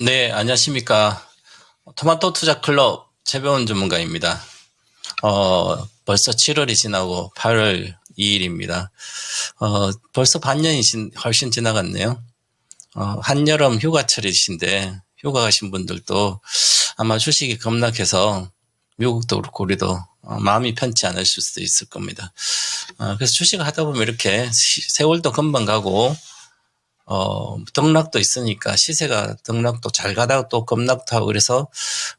네, 안녕하십니까. 토마토 투자 클럽 최병훈 전문가입니다. 벌써 7월이 지나고 8월 2일입니다. 벌써 반년이 훨씬 지나갔네요. 한여름 휴가철이신데, 휴가 가신 분들도 아마 주식이 급락해서 미국도 그렇고 우리도 마음이 편치 않으실 수도 있을 겁니다. 그래서 주식을 하다 보면 이렇게 세월도 금방 가고, 등락도 있으니까 시세가 등락도 잘 가다가 또 급락도 하고 그래서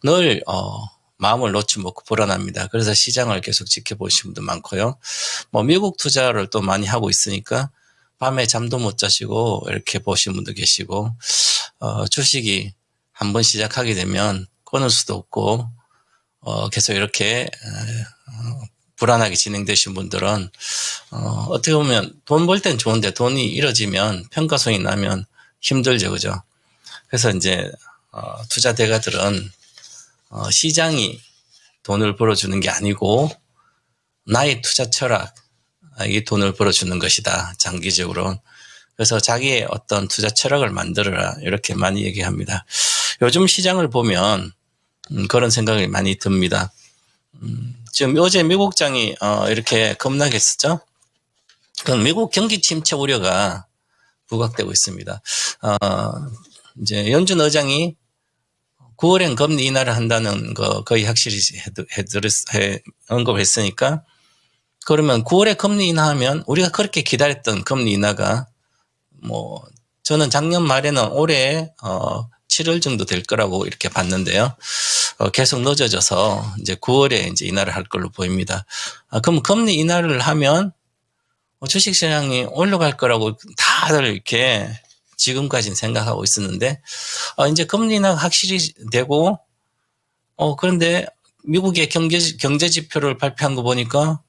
늘, 마음을 놓지 못고 불안합니다. 그래서 시장을 계속 지켜보시는 분도 많고요. 미국 투자를 또 많이 하고 있으니까 밤에 잠도 못 자시고 이렇게 보시는 분도 계시고, 주식이 한번 시작하게 되면 끊을 수도 없고, 계속 이렇게, 불안하게 진행되신 분들은 어떻게 보면 돈 벌 땐 좋은데 돈이 잃어지면 평가손이 나면 힘들죠, 그죠? 그래서 이제 투자 대가들은 시장이 돈을 벌어주는 게 아니고 나의 투자 철학이 돈을 벌어주는 것이다, 장기적으로. 그래서 자기의 어떤 투자 철학을 만들어라, 이렇게 많이 얘기합니다. 요즘 시장을 보면 그런 생각이 많이 듭니다. 지금 어제 미국장이 이렇게 급락했었죠. 그건 미국 경기 침체 우려가 부각되고 있습니다. 이제 연준 의장이 9월엔 금리 인하를 한다는 거 거의 확실히 언급했으니까, 그러면 9월에 금리 인하하면 우리가 그렇게 기다렸던 금리 인하가 저는 작년 말에는 올해 7월 정도 될 거라고 이렇게 봤는데요. 계속 늦어져서 이제 9월에 이제 인하를 할 걸로 보입니다. 그럼 금리 인하를 하면 주식시장이 올라갈 거라고 다들 이렇게 지금까지는 생각하고 있었는데, 이제 금리 인하가 확실히 되고, 그런데 미국의 경제 지표를 발표한 거 보니까,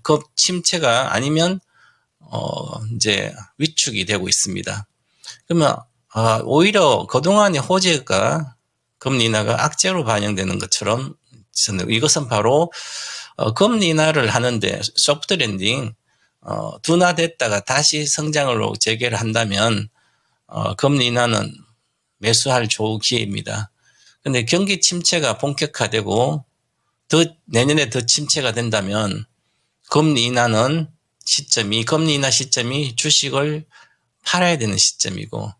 그 침체가 아니면, 이제 위축이 되고 있습니다. 그러면, 오히려 그동안의 호재가 금리 인하가 악재로 반영되는 것처럼, 이것은 바로, 금리 인하를 하는데 소프트 랜딩, 둔화됐다가 다시 성장으로 재개를 한다면, 금리 인하는 매수할 좋은 기회입니다. 근데 경기 침체가 본격화되고, 내년에 더 침체가 된다면, 금리 인하 시점이 주식을 팔아야 되는 시점이고,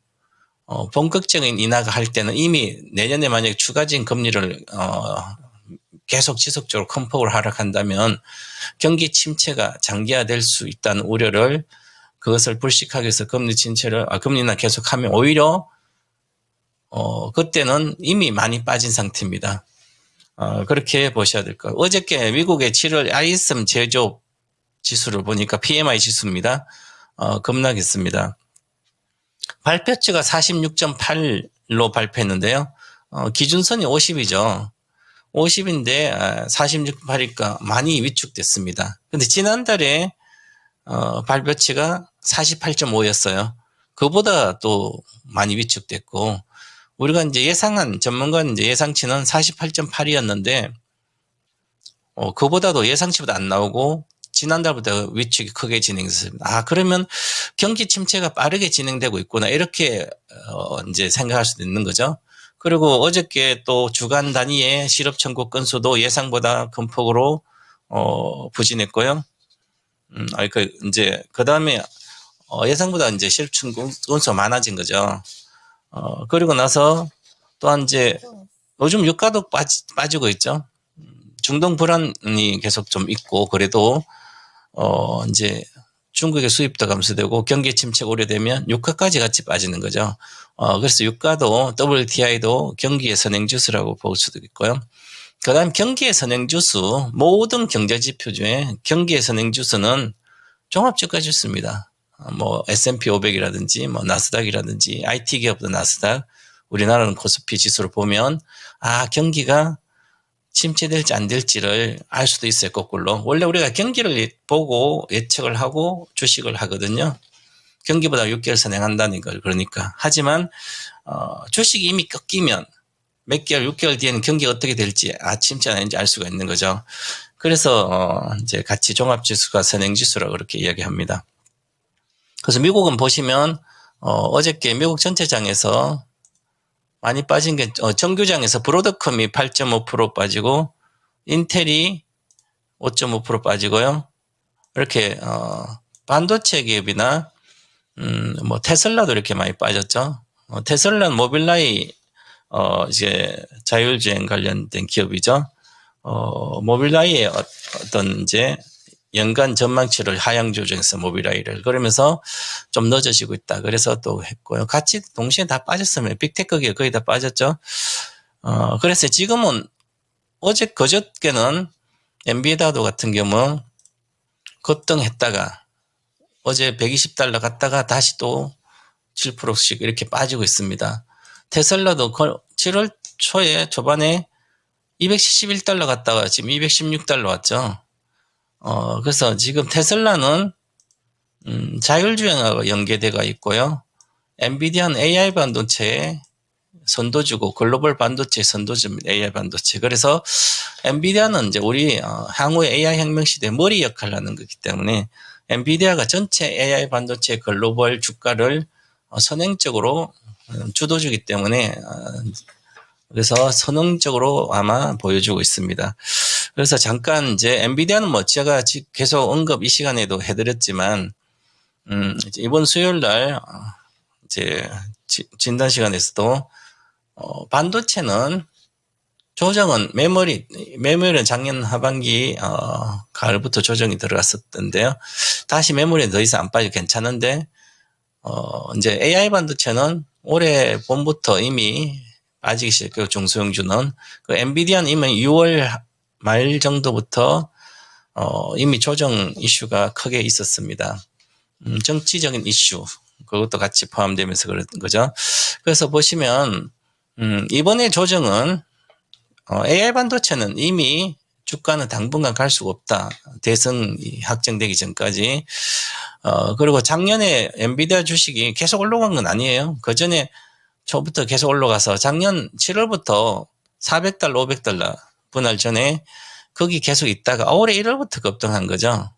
본격적인 인하가 할 때는 이미 내년에 만약에 추가적인 금리를, 계속 지속적으로 큰 폭으로 하락한다면 경기 침체가 장기화될 수 있다는 우려를, 그것을 불식하기 위해서 금리 인하 계속하면 오히려 그때는 이미 많이 빠진 상태입니다. 그렇게 보셔야 될 거예요. 어저께 미국의 7월 ISM 제조업 지수를 보니까 PMI 지수입니다. 급락했습니다. 발표치가 46.8로 발표했는데요. 기준선이 50이죠. 50인데 46.8이니까 많이 위축됐습니다. 근데 지난달에 발표치가 48.5였어요. 그보다 또 많이 위축됐고, 우리가 이제 전문가는 이제 예상치는 48.8이었는데, 그보다도 예상치보다 안 나오고, 지난달보다 위축이 크게 진행됐습니다. 그러면 경기 침체가 빠르게 진행되고 있구나, 이렇게 이제 생각할 수도 있는 거죠. 그리고 어저께 또 주간 단위의 실업 청구 건수도 예상보다 큰 폭으로 부진했고요. 그 다음에 예상보다 이제 실업 청구 건수가 많아진 거죠. 그리고 나서 또한 이제 요즘 유가도 빠지고 있죠. 중동 불안이 계속 좀 있고, 그래도 이제 중국의 수입도 감소되고 경기 침체가 우려되면 유가까지 같이 빠지는 거죠. 그래서 유가도 WTI도 경기의 선행지수라고 볼 수도 있고요. 그 다음 경기의 선행지수, 모든 경제지표 중에 경기의 선행지수는 종합주가지수입니다. S&P 500이라든지 나스닥이라든지 IT 기업도 나스닥, 우리나라는 코스피 지수를 보면 경기가 침체될지 안 될지를 알 수도 있어요, 거꾸로. 원래 우리가 경기를 보고 예측을 하고 주식을 하거든요. 경기보다 6개월 선행한다는 걸. 그러니까. 하지만 주식이 이미 꺾이면 몇 개월, 6개월 뒤에는 경기가 어떻게 될지, 침체 아닌지 알 수가 있는 거죠. 그래서 이제 같이 종합지수가 선행지수라고 그렇게 이야기합니다. 그래서 미국은 보시면 어저께 미국 전체장에서 많이 빠진 게 정규장에서 브로드컴이 8.5% 빠지고 인텔이 5.5% 빠지고요. 이렇게 반도체 기업이나 뭐 테슬라도 이렇게 많이 빠졌죠. 테슬라는 모빌라이 이제 자율주행 관련된 기업이죠. 모빌라이의 어떤 이제 연간 전망치를 하향 조정해서 모빌아이를 그러면서 좀 늦어지고 있다. 그래서 또 했고요. 같이 동시에 다 빠졌으면 빅테크 기업 거의 다 빠졌죠. 그래서 지금은 그저께는 엔비디아도 같은 경우 급등했다가 어제 $120 갔다가 다시 또 7%씩 이렇게 빠지고 있습니다. 테슬라도 7월 초반에 $271 갔다가 지금 $216 왔죠. 그래서 지금 테슬라는 자율주행하고 연계되어 있고요. 엔비디아는 AI 반도체에 선도주고 글로벌 반도체 선도주입니다. AI 반도체. 그래서 엔비디아는 이제 우리 향후의 AI 혁명 시대에 머리 역할을 하는 거기 때문에 엔비디아가 전체 AI 반도체 글로벌 주가를 선행적으로 주도주기 때문에 그래서 선행적으로 아마 보여주고 있습니다. 그래서 잠깐 이제 엔비디아는 뭐 제가 계속 언급 이 시간에도 해드렸지만 이번 수요일 날 이제 진단 시간에서도 반도체는 조정은 메모리는 작년 하반기 가을부터 조정이 들어갔었던데요. 다시 메모리는 더 이상 안 빠져 괜찮은데 이제 AI 반도체는 올해 봄부터 이미 빠지기 시작했고 중소형주는 그 엔비디아는 이미 6월 말 정도부터 이미 조정 이슈가 크게 있었습니다. 정치적인 이슈 그것도 같이 포함되면서 그런 거죠. 그래서 보시면 이번에 조정은 AI 반도체는 이미 주가는 당분간 갈 수가 없다. 대선이 확정되기 전까지. 그리고 작년에 엔비디아 주식이 계속 올라간 건 아니에요. 그 전에 초부터 계속 올라가서 작년 7월부터 $400, $500 분할 전에 거기 계속 있다가 올해 1월부터 급등한 거죠.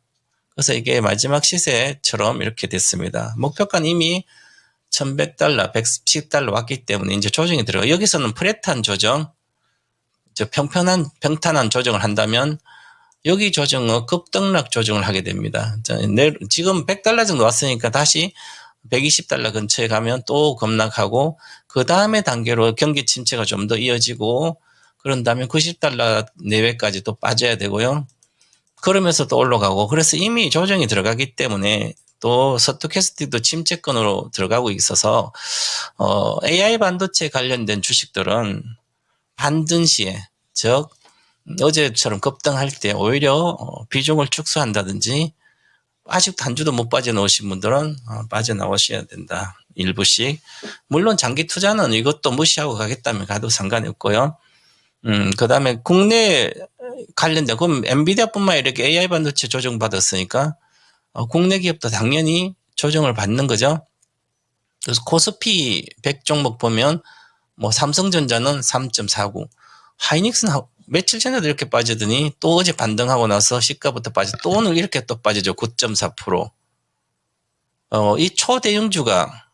그래서 이게 마지막 시세처럼 이렇게 됐습니다. 목표가는 이미 $1,100, $110 왔기 때문에 이제 조정이 들어가. 여기서는 플랫한 조정, 평탄한 조정을 한다면 여기 조정은 급등락 조정을 하게 됩니다. 지금 $100 정도 왔으니까 다시 $120 근처에 가면 또 급락하고 그 다음에 단계로 경기 침체가 좀 더 이어지고 그런 다음에 $90 내외까지 또 빠져야 되고요. 그러면서 또 올라가고 그래서 이미 조정이 들어가기 때문에 또 스토캐스틱도 침체권으로 들어가고 있어서 AI 반도체 관련된 주식들은 반등 시에 즉 어제처럼 급등할 때 오히려 비중을 축소한다든지 아직도 한 주도 못 빠져나오신 분들은 빠져나오셔야 된다. 일부씩. 물론 장기 투자는 이것도 무시하고 가겠다면 가도 상관이 없고요. 그 다음에 국내 관련된, 그럼 엔비디아뿐만 이렇게 AI 반도체 조정받았으니까 국내 기업도 당연히 조정을 받는 거죠. 그래서 코스피 100 종목 보면 뭐 삼성전자는 3.49, 하이닉스는 며칠 전에도 이렇게 빠지더니 또 어제 반등하고 나서 시가부터 빠져 또 오늘 이렇게 또 빠지죠. 9.4%. 이 초대형주가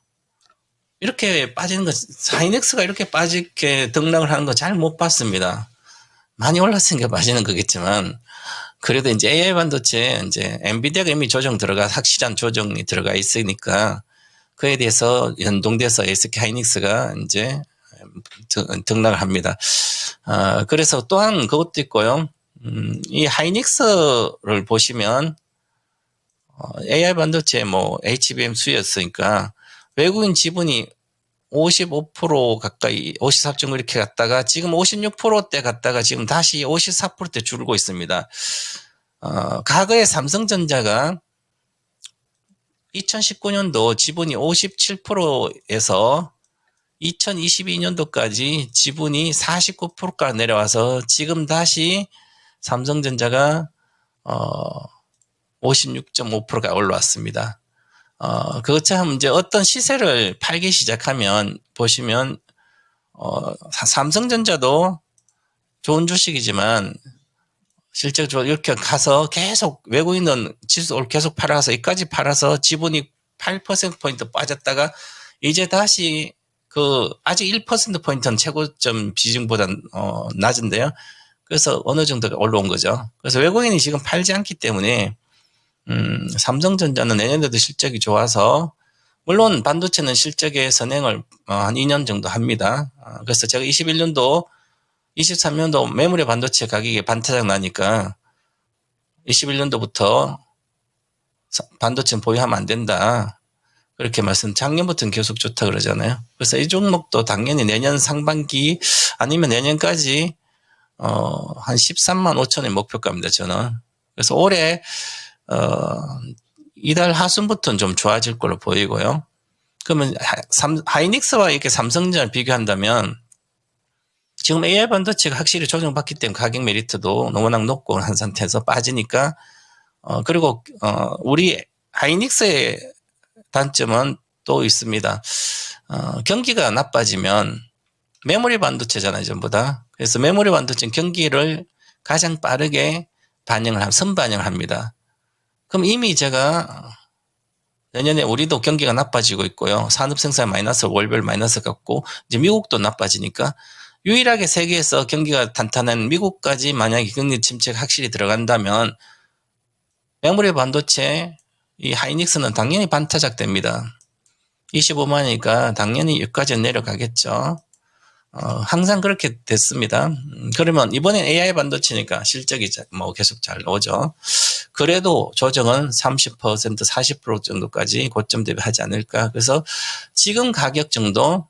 이렇게 빠지는 거, 하이닉스가 이렇게 빠지게 등락을 하는 거 잘 못 봤습니다. 많이 올랐으니까 빠지는 거겠지만, 그래도 이제 AI 반도체, 이제 엔비디아가 이미 조정 확실한 조정이 들어가 있으니까, 그에 대해서 연동돼서 SK 하이닉스가 이제 등락을 합니다. 그래서 또한 그것도 있고요. 이 하이닉스를 보시면, AI 반도체 뭐 HBM 수였으니까, 외국인 지분이 55% 가까이 54.9 이렇게 갔다가 지금 56%대 갔다가 지금 다시 54%대 줄고 있습니다. 과거에 삼성전자가 2019년도 지분이 57%에서 2022년도까지 지분이 49%까지 내려와서 지금 다시 삼성전자가 56.5%가 올라왔습니다. 그것처럼 이제 어떤 시세를 팔기 시작하면 보시면, 삼성전자도 좋은 주식이지만 실제적으로 이렇게 가서 계속 외국인은 지수를 계속 팔아서 여기까지 팔아서 지분이 8%포인트 빠졌다가 이제 다시 아직 1%포인트는 최고점 비중보다 낮은데요. 그래서 어느 정도 올라온 거죠. 그래서 외국인이 지금 팔지 않기 때문에 삼성전자는 내년에도 실적이 좋아서, 물론 반도체는 실적의 선행을 한 2년 정도 합니다. 그래서 제가 21년도, 23년도 메모리 반도체 가격이 반타작 나니까 21년도부터 반도체는 보유하면 안 된다, 그렇게 작년부터는 계속 좋다 그러잖아요. 그래서 이 종목도 당연히 내년 상반기 아니면 내년까지 한 13만 5천의 목표가입니다, 저는. 그래서 올해 이달 하순부터는 좀 좋아질 걸로 보이고요. 그러면 하이닉스와 이렇게 삼성전자를 비교한다면 지금 AI 반도체가 확실히 조정받기 때문에 가격 메리트도 너무나 높고 한 상태에서 빠지니까, 그리고 우리 하이닉스의 단점은 또 있습니다. 경기가 나빠지면, 메모리 반도체잖아요, 전부 다. 그래서 메모리 반도체는 경기를 가장 빠르게 선반영을 합니다. 그럼 이미 제가 내년에 우리도 경기가 나빠지고 있고요. 산업 생산 마이너스, 월별 마이너스 같고, 이제 미국도 나빠지니까, 유일하게 세계에서 경기가 탄탄한 미국까지 만약에 경기 침체가 확실히 들어간다면 메모리 반도체 이 하이닉스는 당연히 반타작 됩니다. 25만이니까 당연히 여기까지는 내려가겠죠. 항상 그렇게 됐습니다. 그러면 이번엔 AI 반도체니까 실적이 계속 잘 나오죠. 그래도 조정은 30%, 40% 정도까지 고점 대비하지 않을까. 그래서 지금 가격 정도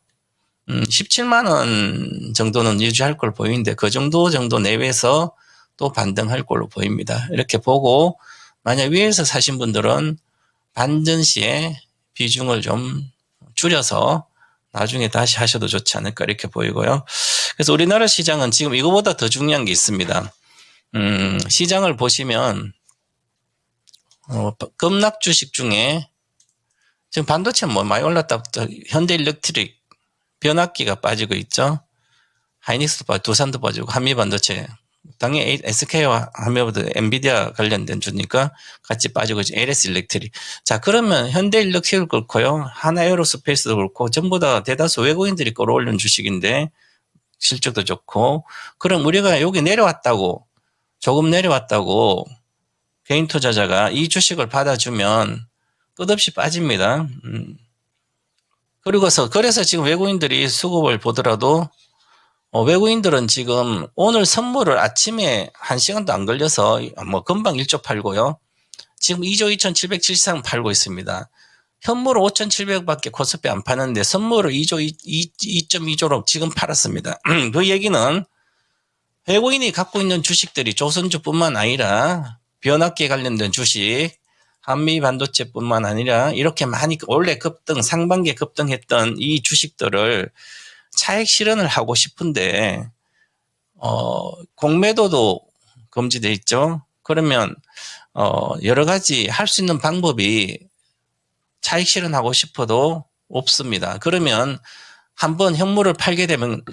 17만 원 정도는 유지할 걸로 보이는데, 그 정도 내외에서 또 반등할 걸로 보입니다. 이렇게 보고 만약 위에서 사신 분들은 반전 시에 비중을 좀 줄여서 나중에 다시 하셔도 좋지 않을까, 이렇게 보이고요. 그래서 우리나라 시장은 지금 이거보다 더 중요한 게 있습니다. 시장을 보시면 급락 주식 중에 지금 반도체 많이 올랐다. 현대일렉트릭, 변압기가 빠지고 있죠. 하이닉스도 빠지고, 두산도 빠지고, 한미반도체. 당연히 SK와 한미보다 엔비디아 관련된 주니까 같이 빠지고 있죠. LS 일렉트릭. 자, 그러면 현대일렉트릭을 그렇고요. 하나에어로스페이스도 그렇고, 전부 다 대다수 외국인들이 끌어올린 주식인데, 실적도 좋고, 그럼 우리가 여기 조금 내려왔다고, 개인 투자자가 이 주식을 받아주면 끝없이 빠집니다. 그래서 지금 외국인들이 수급을 보더라도, 외국인들은 지금 오늘 선물을 아침에 1시간도 안 걸려서 금방 1조 팔고요. 지금 2조 2,770상 팔고 있습니다. 현물을 5,700밖에 코스피 안 파는데 선물을 2.2조로 지금 팔았습니다. 그 얘기는 외국인이 갖고 있는 주식들이 조선주뿐만 아니라 변압기에 관련된 주식, 한미 반도체뿐만 아니라 이렇게 많이 원래 상반기에 급등했던 이 주식들을 차익 실현을 하고 싶은데 공매도도 금지돼 있죠. 그러면 여러 가지 할 수 있는 방법이 차익 실현하고 싶어도 없습니다. 그러면 한번 현물을 팔게 되면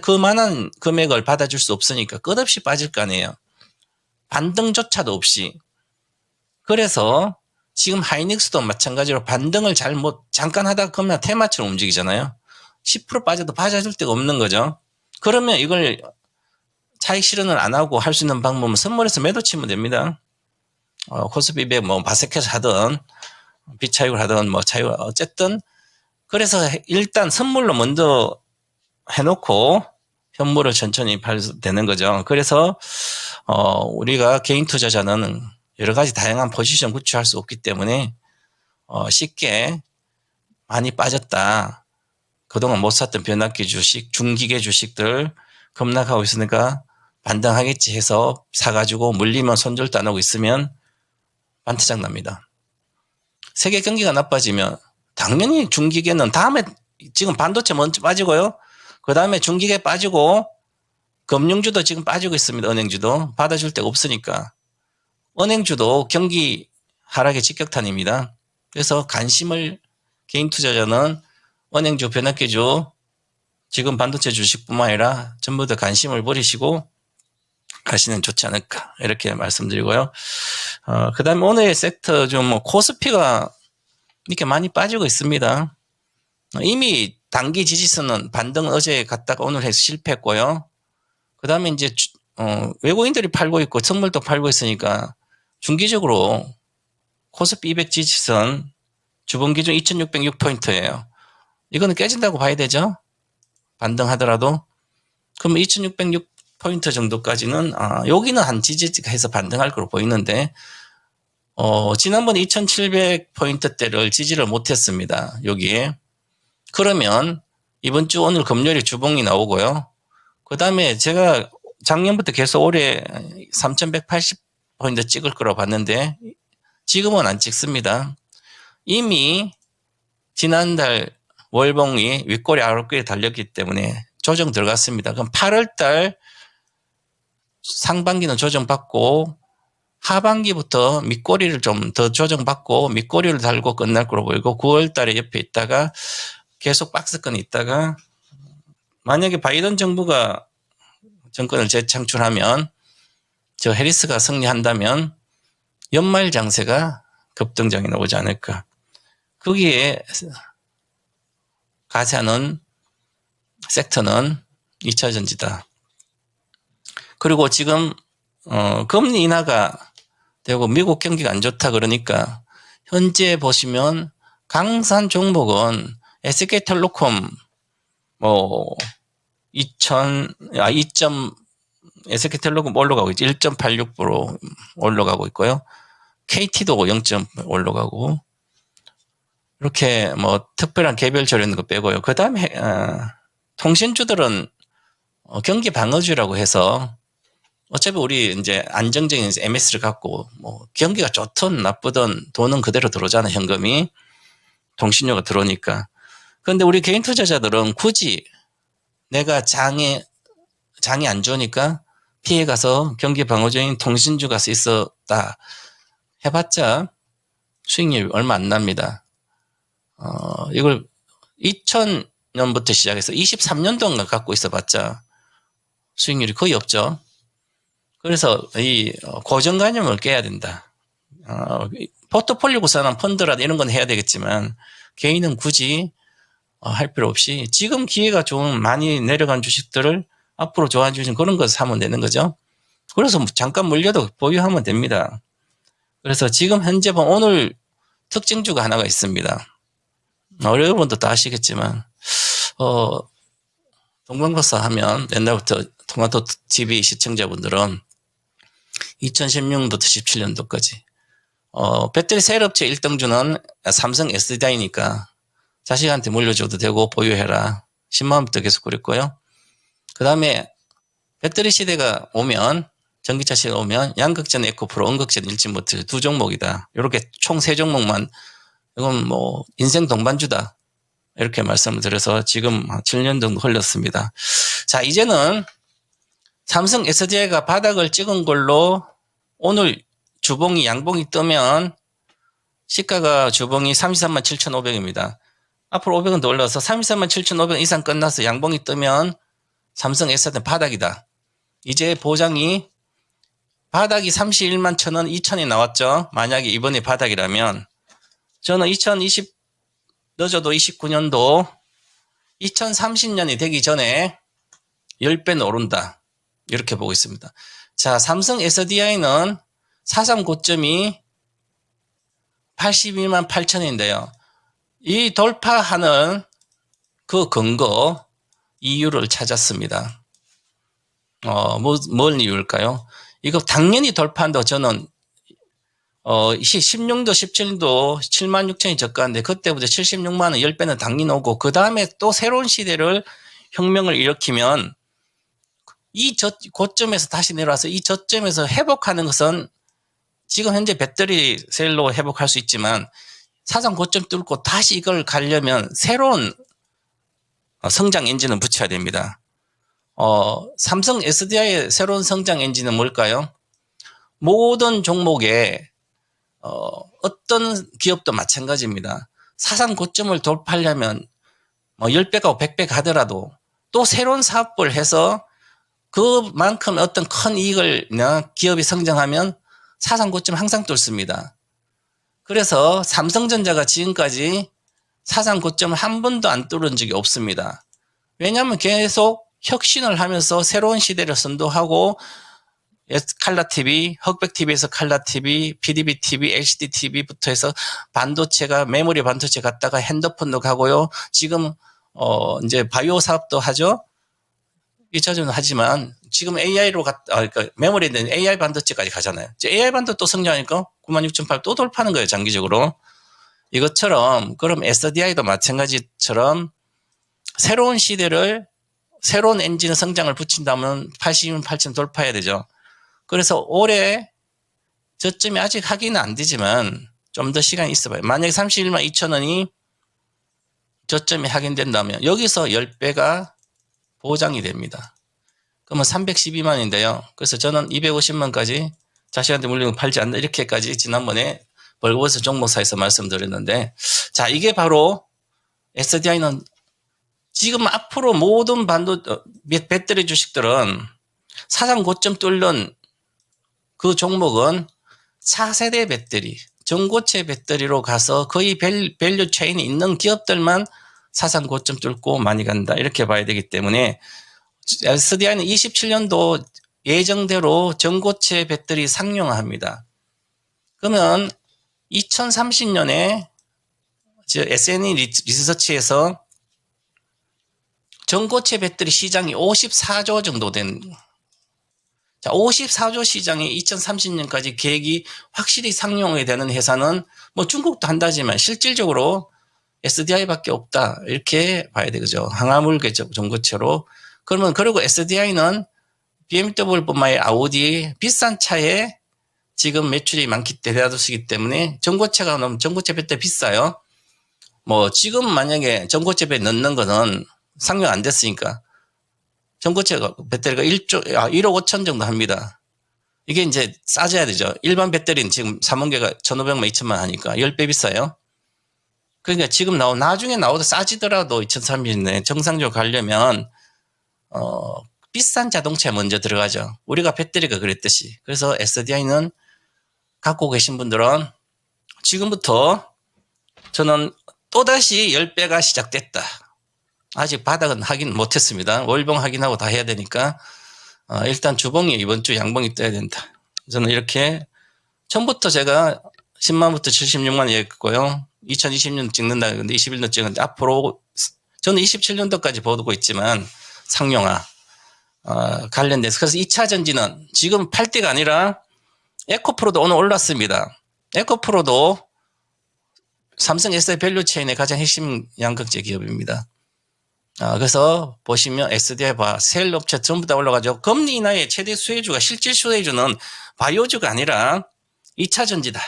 그만한 금액을 받아줄 수 없으니까 끝없이 빠질 거 아니에요. 반등조차도 없이. 그래서 지금 하이닉스도 마찬가지로 반등을 잠깐 하다가 그러면 테마처럼 움직이잖아요. 10% 빠져도 받아줄 데가 없는 거죠. 그러면 이걸 차익 실현을 안 하고 할 수 있는 방법은 선물에서 매도 치면 됩니다. 코스피 200 바세켓을 하든 비차익을 하든 차익을 어쨌든, 그래서 일단 선물로 먼저 해놓고 현물을 천천히 팔도 되는 거죠. 그래서 우리가 개인 투자자는 여러 가지 다양한 포지션 구축할 수 없기 때문에 쉽게 많이 빠졌다, 그동안 못 샀던 변압기 주식, 중기계 주식들 급락하고 있으니까 반등하겠지 해서 사가지고 물리면 손절도 안 하고 있으면 반타작 납니다. 세계 경기가 나빠지면 당연히 중기계는 다음에, 지금 반도체 먼저 빠지고요. 그 다음에 중기계 빠지고 금융주도 지금 빠지고 있습니다. 은행주도 받아줄 데가 없으니까. 은행주도 경기 하락의 직격탄입니다. 그래서 개인 투자자는 은행주, 변압기주, 지금 반도체 주식뿐만 아니라 전부 다 관심을 버리시고 가시는 좋지 않을까, 이렇게 말씀드리고요. 그 다음에 오늘의 섹터 좀 코스피가 이렇게 많이 빠지고 있습니다. 이미 단기 지지선은 반등 어제 갔다가 오늘 해서 실패했고요. 그 다음에 이제 외국인들이 팔고 있고 선물도 팔고 있으니까 중기적으로 코스피 200 지지선 주봉 기준 2606포인트예요. 이거는 깨진다고 봐야 되죠. 반등하더라도. 그럼 2606포인트 정도까지는 여기는 한 지지해서 반등할 거로 보이는데 지난번에 2700포인트대를 지지를 못했습니다. 여기에. 그러면 이번 주 오늘 금요일에 주봉이 나오고요. 그 다음에 제가 작년부터 계속 올해 3180포인트 찍을 거라고 봤는데 지금은 안 찍습니다. 이미 지난달 월봉이 윗꼬리 아랫꼬리에 달렸기 때문에 조정 들어갔습니다. 그럼 8월달 상반기는 조정받고 하반기부터 밑꼬리를 좀 더 조정받고 밑꼬리를 달고 끝날 거로 보이고 9월달에 옆에 있다가 계속 박스권에 있다가 만약에 바이든 정부가 정권을 재창출하면 저 해리스가 승리한다면 연말 장세가 급등장이 나오지 않을까. 거기에 가세하는 섹터는 2차전지다. 그리고 지금 금리 인하가 되고 미국 경기가 안 좋다 그러니까 현재 보시면 강산 종목은 SK텔레콤 SK텔레콤 올라가고 있죠. 1.86% 올라가고 있고요. KT도 0. 올라가고 이렇게 특별한 개별 조례는 거 빼고요. 그 다음에 통신주들은 경기 방어주라고 해서 어차피 우리 이제 안정적인 MS를 갖고 경기가 좋든 나쁘든 돈은 그대로 들어오잖아. 현금이 통신료가 들어오니까. 그런데 우리 개인 투자자들은 굳이 내가 장이 안 좋으니까 피해 가서 경기 방어적인 통신주 가서 있었다 해봤자 수익률이 얼마 안 납니다. 이걸 2000년부터 시작해서 23년 동안 갖고 있어봤자 수익률이 거의 없죠. 그래서 이 고정관념을 깨야 된다. 포트폴리오 구성한 펀드라든 이런 건 해야 되겠지만 개인은 굳이 할 필요 없이 지금 기회가 좋은 많이 내려간 주식들을 앞으로 좋아하는 주식 그런 것을 사면 되는 거죠. 그래서 잠깐 물려도 보유하면 됩니다. 그래서 지금 현재 오늘 특징주가 하나가 있습니다. 여러분도 다 아시겠지만 동방박사 하면 옛날부터 토마토 TV 시청자분들은 2016년부터 17년도까지 배터리 셀업체 1등주는 삼성 SDI니까 자식한테 물려줘도 되고 보유해라. 10만 원부터 계속 그랬고요. 그 다음에 배터리 시대가 오면 전기차 시대가 오면 양극재는 에코프로, 음극재는 일진모터 두 종목이다. 이렇게 총 세 종목만 이건 인생 동반주다. 이렇게 말씀을 드려서 지금 7년 정도 흘렸습니다. 자, 이제는 삼성 SDI가 바닥을 찍은 걸로 오늘 주봉이 양봉이 뜨면 시가가 주봉이 33만 7,500입니다. 앞으로 500원 더 올라서 33만 7,500원 이상 끝나서 양봉이 뜨면 삼성 SDI 바닥이다. 이제 보장이 바닥이 31만 1,000원, 2,000이 나왔죠. 만약에 이번에 바닥이라면 저는 2020 늦어도 29년도 2030년이 되기 전에 10배는 오른다. 이렇게 보고 있습니다. 자, 삼성 SDI는 사상 고점이 82만 8천인데요. 이 돌파하는 그 근거 이유를 찾았습니다. 뭘 이유일까요? 이거 당연히 돌파한다고 저는 16도, 17도 7만 6천이 저가인데 그때부터 76만 원 10배는 당연히 오고 그 다음에 또 새로운 시대를 혁명을 일으키면 이 고점에서 다시 내려와서 이 저점에서 회복하는 것은 지금 현재 배터리 셀로 회복할 수 있지만 사상 고점 뚫고 다시 이걸 가려면 새로운 성장 엔진을 붙여야 됩니다. 삼성 SDI의 새로운 성장 엔진은 뭘까요? 모든 종목에 어떤 기업도 마찬가지입니다. 사상 고점을 돌파하려면 10배 가고 100배 가더라도 또 새로운 사업을 해서 그만큼 어떤 큰 이익을 기업이 성장하면 사상 고점 항상 뚫습니다. 그래서 삼성전자가 지금까지 사상 고점을 한 번도 안 뚫은 적이 없습니다. 왜냐하면 계속 혁신을 하면서 새로운 시대를 선도하고 칼라TV, 흑백TV에서 칼라TV, PDBTV, HDTV부터 해서 반도체가 메모리 반도체 갔다가 핸드폰도 가고요. 지금 이제 바이오 사업도 하죠. 1차전은 하지만 지금 AI로 그러니까 메모리에 있는 AI 반도체까지 가잖아요. 이제 AI 반도 또 성장하니까 96.8 또 돌파하는 거예요. 장기적으로. 이것처럼 그럼 SDI도 마찬가지처럼 새로운 시대를 새로운 엔진 성장을 붙인다면 80년 8점 돌파해야 되죠. 그래서 올해 저점이 아직 확인은 안 되지만 좀 더 시간이 있어봐요. 만약에 31만 2천 원이 저점이 확인된다면 여기서 10배가 보장이 됩니다. 그러면 312만인데요. 그래서 저는 250만까지 자식한테 물리면 팔지 않는다. 이렇게까지 지난번에 벌거벗은 종목사에서 말씀드렸는데, 자, 이게 바로 SDI는 지금 앞으로 모든 배터리 주식들은 사상 고점 뚫는 그 종목은 차세대 배터리, 전고체 배터리로 가서 거의 밸류 체인이 있는 기업들만 사상 고점 뚫고 많이 간다. 이렇게 봐야 되기 때문에 SDI는 27년도 예정대로 전고체 배터리 상용화합니다. 그러면 2030년에 SNE 리서치에서 전고체 배터리 시장이 54조 정도 된, 자, 54조 시장이 2030년까지 계획이 확실히 상용이 되는 회사는 뭐 중국도 한다지만 실질적으로 SDI밖에 없다. 이렇게 봐야 되죠. 항화물 전고체로. 그러면 그리고 SDI는 BMW뿐만 아니라 아우디 비싼 차에 지금 매출이 많기 대다수이기 때문에 전고체가 너무 전고체 배터리 비싸요. 뭐 지금 만약에 전고체 배터리 넣는 거는 상용 안 됐으니까 전고체 배터리가 1억 5천 정도 합니다. 이게 이제 싸져야 되죠. 일반 배터리는 지금 3원계가 1,500만 2천만 하니까 10배 비싸요. 그러니까 지금 나중에 나오도 싸지더라도 2030년에 정상적으로 가려면 비싼 자동차에 먼저 들어가죠. 우리가 배터리가 그랬듯이. 그래서 SDI는 갖고 계신 분들은 지금부터 저는 또다시 10배가 시작됐다. 아직 바닥은 확인 못했습니다. 월봉 확인하고 다 해야 되니까 일단 주봉이 이번 주 양봉이 떠야 된다. 저는 이렇게 처음부터 제가 10만부터 76만 얘기했고요. 2020년 찍는다 근데 21년 찍었는데 앞으로 저는 27년도까지 보고 있지만 상용화 관련돼서 그래서 2차 전지는 지금 팔 때가 아니라 에코프로도 오늘 올랐습니다. 에코프로도 삼성 SI 밸류체인의 가장 핵심 양극재 기업입니다. 그래서 보시면 SDI 셀 업체 전부 다 올라가죠. 금리 인하의 최대 수혜주가 실질 수혜주는 바이오주가 아니라 2차 전지다.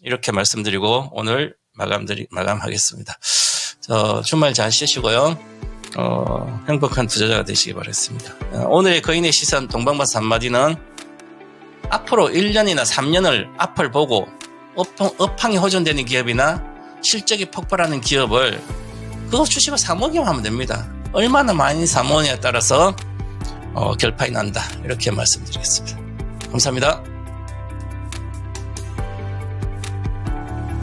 이렇게 말씀드리고 오늘 마감하겠습니다. 주말 잘 쉬시고요. 행복한 투자자가 되시기 바랍니다. 오늘의 거인의 시선 동방바스 한마디는 앞으로 1년이나 3년을 앞을 보고 업황이 호전되는 기업이나 실적이 폭발하는 기업을 그거 주식을 사모기만 하면 됩니다. 얼마나 많이 사모냐에 따라서 결판이 난다. 이렇게 말씀드리겠습니다. 감사합니다.